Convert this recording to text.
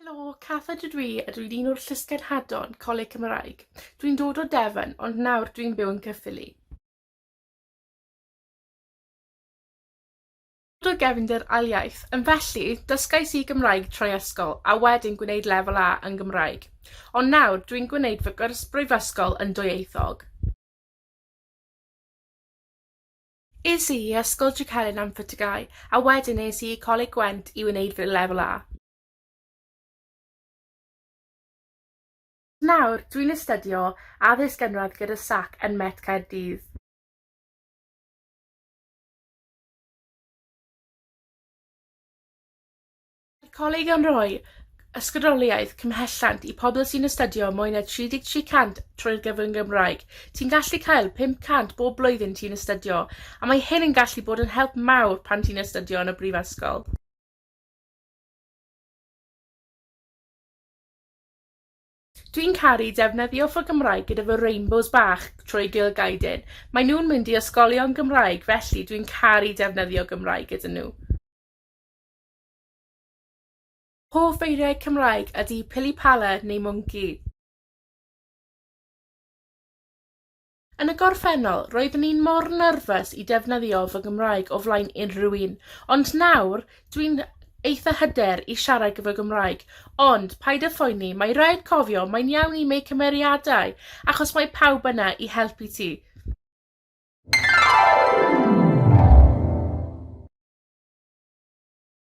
Helo, Cath ydw i a dwi'n un o'r lysgenhadon Coleg Cymraeg. Dwi'n dod o Devon, ond nawr dwi'n byw yn Caerdydd. Dod o gefndir aliaeth, yn felly, dysgais i Gymraeg trwy ysgol a wedyn gwneud lefel A yn Gymraeg. Ond nawr dwi'n gwneud fy gwrs brifysgol yn dwy-ieithog. Es i ysgol Cymraeg am ffytigau a wedyn es i Coleg Gwent i wneud fy lefel A. Nawr, dwi'n astudio addysg gynradd gyda SAC yn Met Caerdydd. Mae'r coleg yn rhoi ysgoloriaeth cymhelliant i pobl sy'n astudio mwy na 3300 trwy'r gyfrwng Gymraeg. Ti'n gallu cael 500 bob blwyddyn ti'n astudio, a mae hyn yn gallu bod yn help mawr pan ti'n astudio yn y brifysgol. Dwi'n caru defnyddio fy Gymraeg gyda fy rainbows bach trwy gylgaidyn. Mae nhw'n mynd i ysgolion Gymraeg, felly dwi'n caru defnyddio Gymraeg gyda nhw. Hoff eiriau Cymraeg ydy pilipala neu mwnci. Yn y gorffennol, roeddwn i'n mor nyrfys i defnyddio fy Gymraeg o flaen unrhyw un, ond nawr dwi'n eitha hyder i siarad gyfer Gymraeg, ond paid â phoeni, mae rhaid cofio mae'n iawn i wneud cymeriadau, achos mae pawb yna i helpu ti.